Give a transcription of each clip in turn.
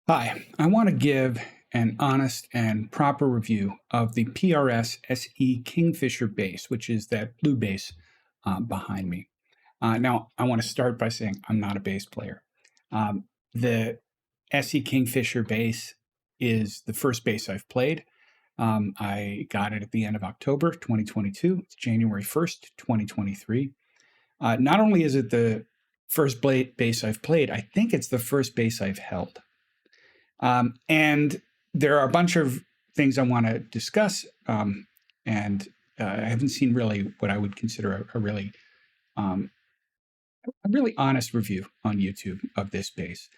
Hi, I want to give an honest and proper review of the PRS SE Kingfisher bass, which is that blue bass behind me. Now, I want to start by saying I'm not a bass player. The SE Kingfisher bass is the first bass I've played. I got it at the end of October 2022. It's January 1st, 2023. Not only is it the first bass I've played, I think it's the first bass I've held. And there are a bunch of things I want to discuss, and I haven't seen really what I would consider um, a really honest review on YouTube of this bass.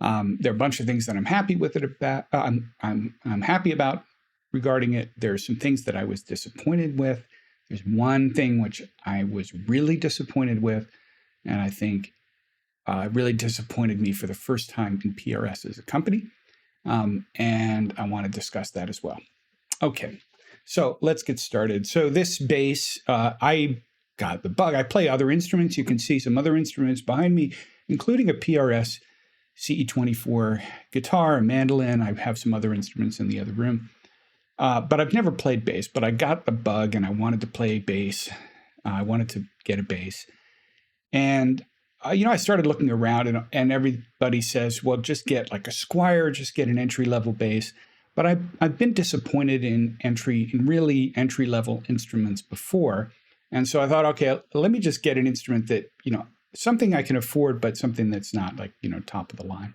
There are a bunch of things that I'm happy with it about. I'm happy about regarding it. There are some things that I was disappointed with. There's one thing which I was really disappointed with, and I think really disappointed me for the first time in PRS as a company. And I want to discuss that as well. Okay, so let's get started. So this bass, I got the bug. I play other instruments. You can see some other instruments behind me, including a PRS CE24 guitar, a mandolin. I have some other instruments in the other room. But I've never played bass, but I got the bug and I wanted to play bass. I wanted to get a bass. And I started looking around and everybody says, well, just get like a Squire, just get an entry-level bass. But I've been disappointed in really entry-level instruments before. And so I thought, okay, let me just get an instrument that, something I can afford, but something that's not like, top of the line.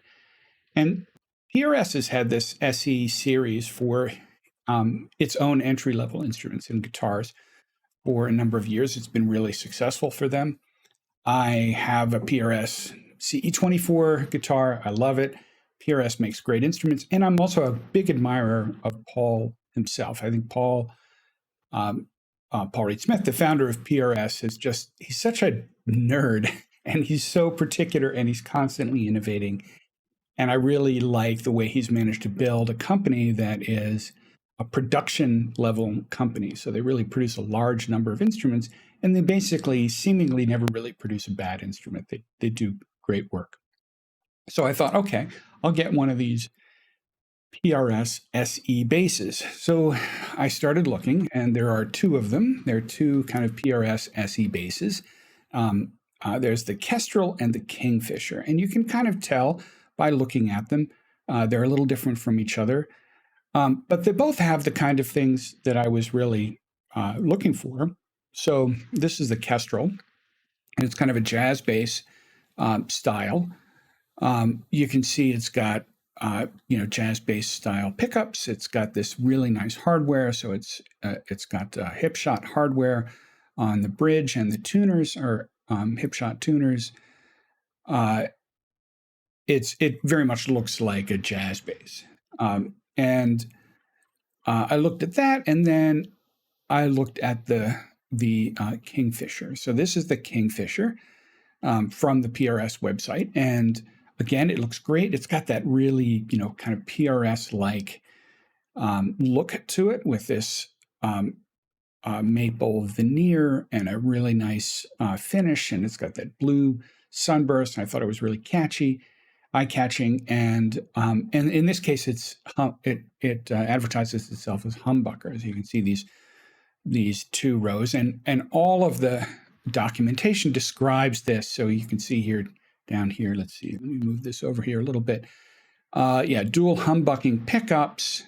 And PRS has had this SE series for its own entry-level instruments and guitars for a number of years. It's been really successful for them. I have a PRS CE24 guitar. I love it. PRS makes great instruments. And I'm also a big admirer of Paul himself. I think Paul Reed Smith, the founder of PRS, he's such a nerd and he's so particular and he's constantly innovating. And I really like the way he's managed to build a company that is a production level company. So they really produce a large number of instruments and they basically seemingly never really produce a bad instrument. They do great work. So I thought, okay, I'll get one of these PRS SE basses. So I started looking, and there are two of them. There are two kind of PRS SE basses. There's the Kestrel and the Kingfisher, and you can kind of tell by looking at them. They're a little different from each other, but they both have the kind of things that I was really looking for. So this is the Kestrel, and it's kind of a jazz bass style. You can see it's got jazz bass style pickups. It's got this really nice hardware. So it's got hip shot hardware on the bridge, and the tuners are hip shot tuners. It very much looks like a jazz bass. And I looked at that, and then I looked at the Kingfisher. So this is the Kingfisher from the PRS website. And again, it looks great. It's got that really, kind of PRS-like look to it with this maple veneer and a really nice finish. And it's got that blue sunburst. And I thought it was really eye-catching. And in this case, it advertises itself as humbuckers. You can see these two rows, and all of the documentation describes this. So you can see here, down here, let's see, let me move this over here a little bit. Dual humbucking pickups.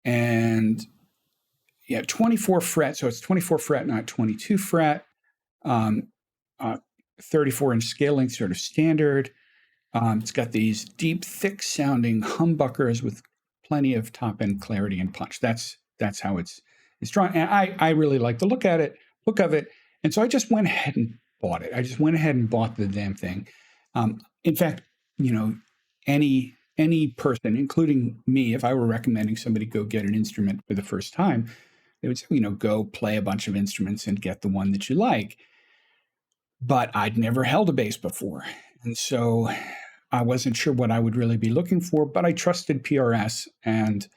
And 24 fret. So it's 24 fret, not 22 fret. 34-inch scale length, sort of standard. It's got these deep, thick sounding humbuckers with plenty of top end clarity and punch. That's how it's drawn. And I really like the look of it. And so I just went ahead and bought it. I just went ahead and bought the damn thing. In fact, any person, including me, if I were recommending somebody go get an instrument for the first time, they would say, go play a bunch of instruments and get the one that you like. But I'd never held a bass before. And so I wasn't sure what I would really be looking for, but I trusted PRS, and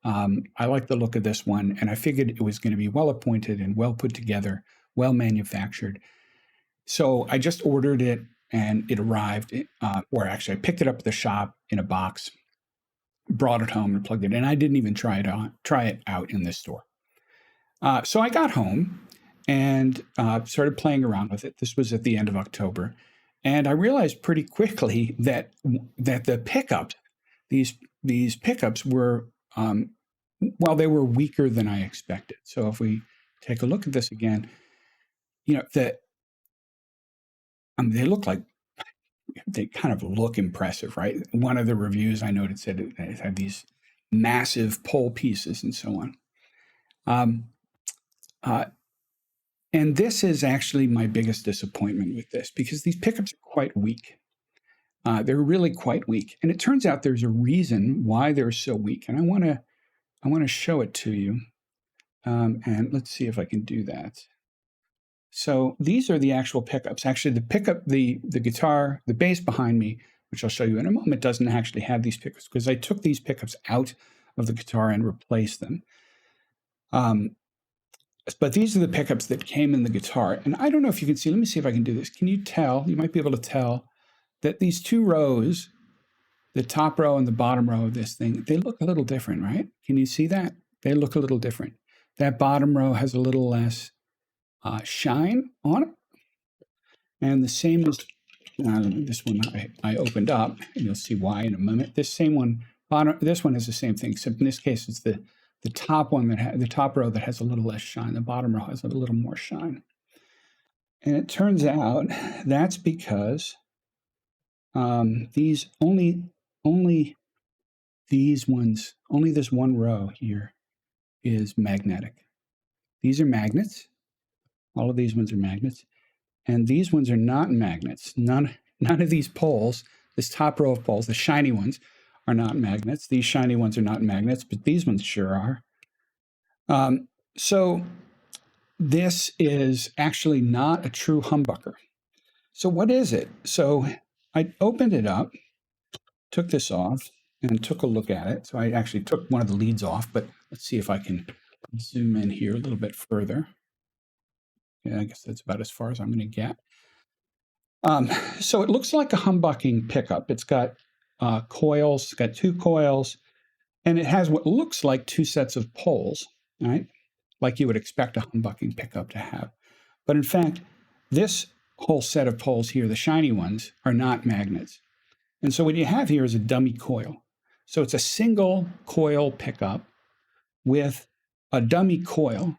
I liked the look of this one, and I figured it was going to be well appointed and well put together, well manufactured. So I just ordered it, and it arrived, or actually I picked it up at the shop in a box, brought it home and plugged it in. I didn't even try it out in this store. So I got home and started playing around with it. This was at the end of October. And I realized pretty quickly that the pickups, these pickups were, well, they were weaker than I expected. So if we take a look at this again, you know, they look like, they kind of look impressive, right? One of the reviews I noted said it had these massive pole pieces and so on. And this is actually my biggest disappointment with this, because these pickups are quite weak. They're really quite weak. And it turns out there's a reason why they're so weak. And I want to show it to you. And let's see if I can do that. So these are the actual pickups. Actually, the pickup, the guitar, the bass behind me, which I'll show you in a moment, doesn't actually have these pickups, because I took these pickups out of the guitar and replaced them. But these are the pickups that came in the guitar. And I don't know if you can see, let me see if I can do this. Can you tell, you might be able to tell that these two rows, the top row and the bottom row of this thing, they look a little different, right? Can you see that? They look a little different. That bottom row has a little less shine on it. And the same as this one I opened up, and you'll see why in a moment. This same one, this one is the same thing, except in this case, it's the top one the top row that has a little less shine. The bottom row has a little more shine. And it turns out that's because these only these ones, only this one row here is magnetic. These are magnets. All of these ones are magnets. And these ones are not magnets. None of these poles, this top row of poles, the shiny ones, are not magnets. These shiny ones are not magnets, but these ones sure are. So this is actually not a true humbucker. So what is it? So I opened it up, took this off, and took a look at it. So I actually took one of the leads off, but let's see if I can zoom in here a little bit further. Yeah, I guess that's about as far as I'm going to get. So it looks like a humbucking pickup. It's got coils, it's got two coils, and it has what looks like two sets of poles, right? Like you would expect a humbucking pickup to have. But in fact, this whole set of poles here, the shiny ones, are not magnets. And so what you have here is a dummy coil. So it's a single coil pickup with a dummy coil.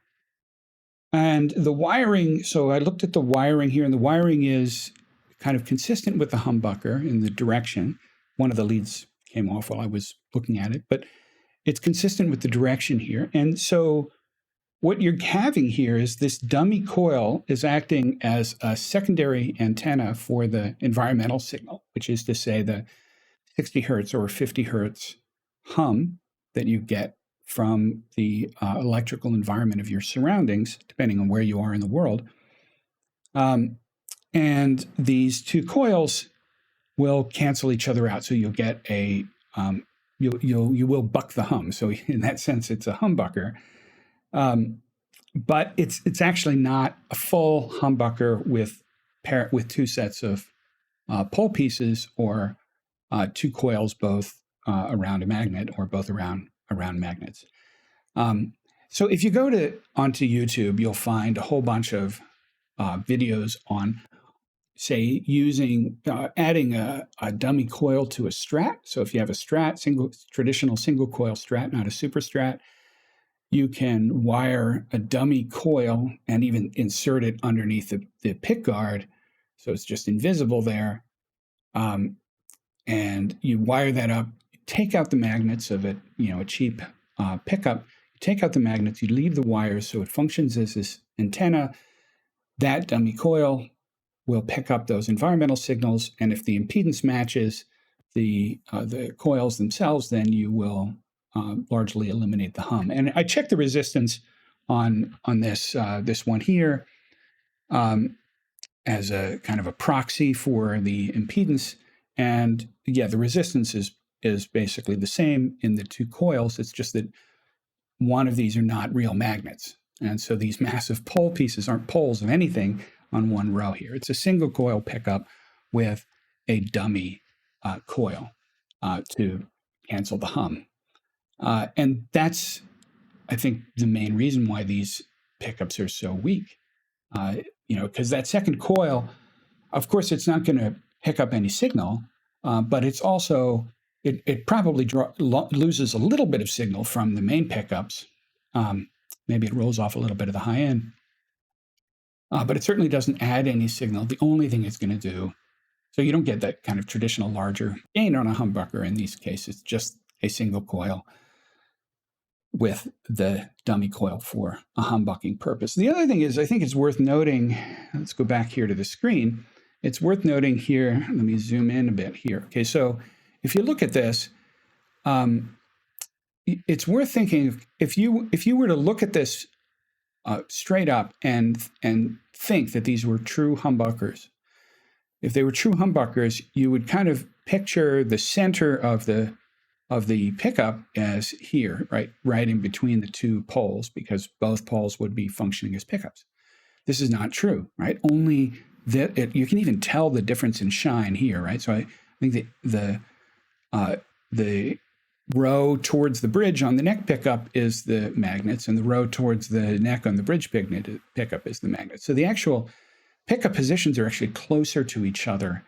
And the wiring, so I looked at the wiring here, and the wiring is kind of consistent with the humbucker in the direction. One of the leads came off while I was looking at it, but it's consistent with the direction here. And so what you're having here is this dummy coil is acting as a secondary antenna for the environmental signal, which is to say the 60 hertz or 50 hertz hum that you get from the electrical environment of your surroundings, depending on where you are in the world. And these two coils will cancel each other out. So you'll get a, you will buck the hum. So in that sense, it's a humbucker. But it's actually not a full humbucker with two sets of pole pieces or two coils both around a magnet or both around magnets. So if you go onto YouTube, you'll find a whole bunch of videos on, say, using adding a dummy coil to a Strat. So if you have a Strat, traditional single coil Strat, not a super Strat, you can wire a dummy coil and even insert it underneath the pick guard, so it's just invisible there. And you wire that up, take out the magnets of it, a cheap pickup. You take out the magnets, you leave the wires so it functions as this antenna. That dummy coil will pick up those environmental signals, and if the impedance matches the coils themselves, then you will largely eliminate the hum. And I checked the resistance on this one here as a kind of a proxy for the impedance. And yeah, the resistance is basically the same in the two coils. It's just that one of these are not real magnets. And so these massive pole pieces aren't poles of anything on one row here. It's a single coil pickup with a dummy coil to cancel the hum. And that's, I think, the main reason why these pickups are so weak. Because that second coil, of course, it's not going to pick up any signal, but it's also, it probably loses a little bit of signal from the main pickups. Maybe it rolls off a little bit of the high end, but it certainly doesn't add any signal. The only thing it's going to do, so you don't get that kind of traditional larger gain on a humbucker in these cases, just a single coil with the dummy coil for a humbucking purpose. The other thing is, I think it's worth noting, let's go back here to the screen. It's worth noting here, let me zoom in a bit here. Okay, so if you look at this, it's worth thinking, if you were to look at this straight up and think that these were true humbuckers, if they were true humbuckers, you would kind of picture the center of the pickup as here, right in between the two poles, because both poles would be functioning as pickups. This is not true, right? Only that you can even tell the difference in shine here, right? So I think that the row towards the bridge on the neck pickup is the magnets, and the row towards the neck on the bridge pickup is the magnet. So the actual pickup positions are actually closer to each other.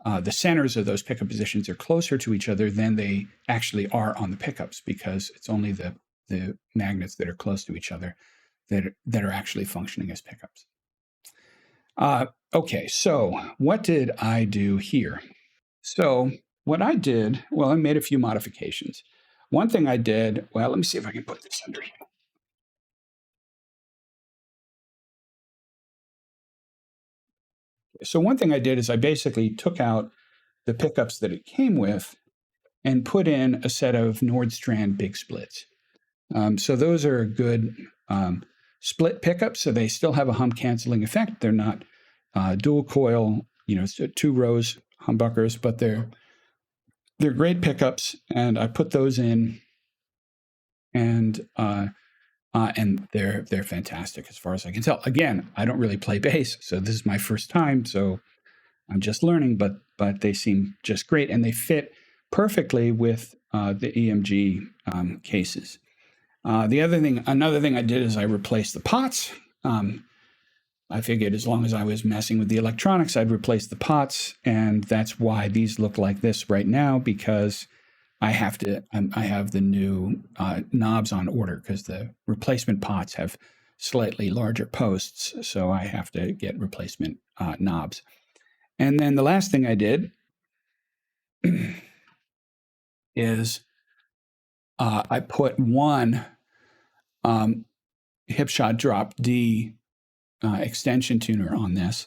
The centers of those pickup positions are closer to each other than they actually are on the pickups, because it's only the magnets that are close to each other that are actually functioning as pickups. Okay, so what did I do here? So what I did, well, I made a few modifications. One thing I did, well, let me see if I can put this under here. So one thing I did is I basically took out the pickups that it came with and put in a set of Nordstrand big splits. So those are good split pickups, so they still have a hum canceling effect. They're not dual coil, so 2 rows humbuckers, but they're great pickups, and I put those in, and they're fantastic as far as I can tell. Again, I don't really play bass, so this is my first time, so I'm just learning, but they seem just great, and they fit perfectly with the EMG cases. Another thing I did is I replaced the pots. I figured as long as I was messing with the electronics, I'd replace the pots, and that's why these look like this right now, because I have the new knobs on order, because the replacement pots have slightly larger posts, so I have to get replacement knobs. And then the last thing I did is I put one Hipshot Drop D extension tuner on this,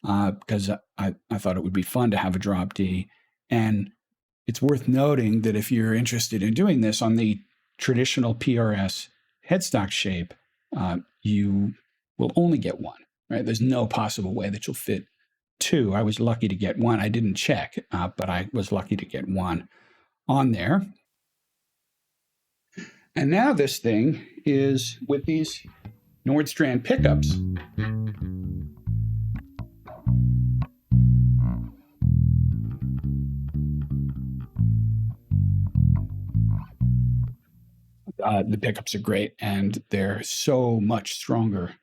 because I thought it would be fun to have a drop D. And it's worth noting that if you're interested in doing this on the traditional PRS headstock shape, you will only get one, right? There's no possible way that you'll fit 2. I was lucky to get 1. I didn't check, but I was lucky to get 1 on there. And now this thing is with these Nordstrand pickups. The pickups are great, and they're so much stronger,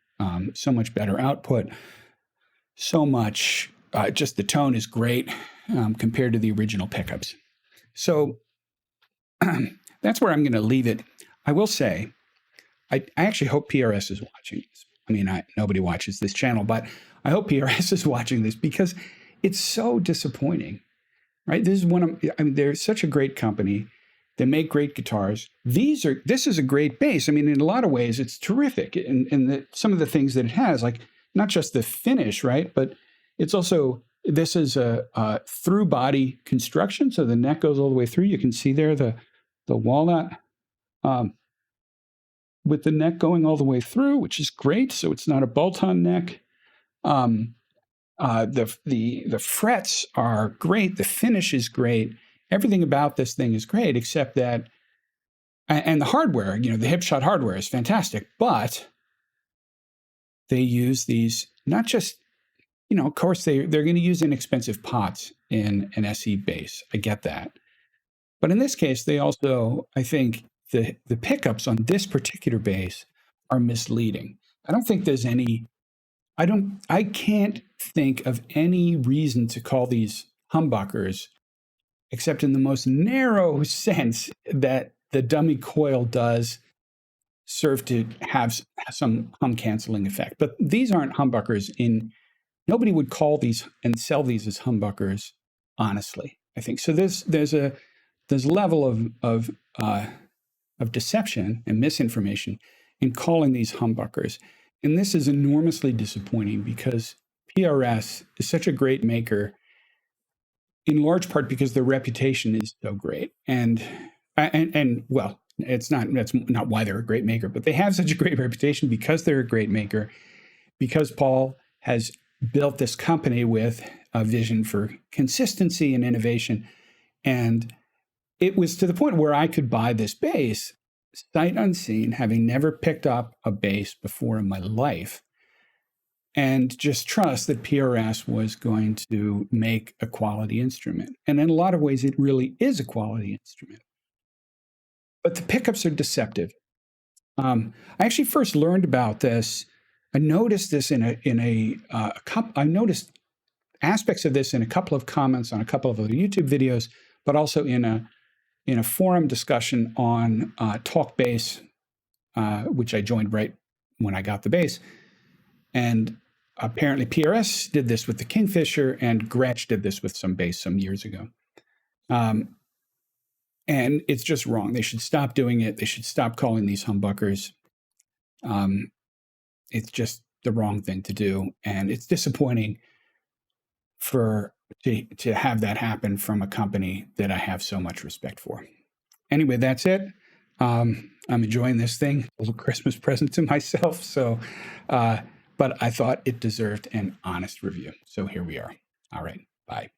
so much better output, so much, just the tone is great compared to the original pickups. So that's where I'm going to leave it. I will say, I actually hope PRS is watching this. I mean, nobody watches this channel, but I hope PRS is watching this, because it's so disappointing, right? This is they're such a great company. They make great guitars. This is a great bass. I mean, in a lot of ways, it's terrific. And some of the things that it has, like not just the finish, right? But it's also, this is a through body construction. So the neck goes all the way through. You can see there the walnut with the neck going all the way through, which is great. So it's not a bolt-on neck. The frets are great. The finish is great. Everything about this thing is great, except that, and the hardware, the Hipshot hardware is fantastic, but they use these, not just of course, they're going to use inexpensive pots in an SE bass. I get that. But in this case, they also, I think, the pickups on this particular bass are misleading. I can't think of any reason to call these humbuckers, except in the most narrow sense that the dummy coil does serve to have some hum canceling effect. But these aren't humbuckers. Nobody would call these and sell these as humbuckers, honestly. I think so. There's a level of deception and misinformation in calling these humbuckers, and this is enormously disappointing because PRS is such a great maker, in large part because their reputation is so great. And well, that's not why they're a great maker, but they have such a great reputation because they're a great maker, because Paul has built this company with a vision for consistency and innovation. And it was to the point where I could buy this bass sight unseen, having never picked up a bass before in my life, and just trust that PRS was going to make a quality instrument. And in a lot of ways, it really is a quality instrument. But the pickups are deceptive. I actually first learned about this. I noticed this I noticed aspects of this in a couple of comments on a couple of other YouTube videos, but also in a forum discussion on Talk Bass, which I joined right when I got the bass. And apparently PRS did this with the Kingfisher, and Gretsch did this with some bass some years ago. And it's just wrong. They should stop doing it. They should stop calling these humbuckers. It's just the wrong thing to do. And it's disappointing to have that happen from a company that I have so much respect for. Anyway, that's it. I'm enjoying this thing, a little Christmas present to myself. So, but I thought it deserved an honest review. So here we are. All right. Bye.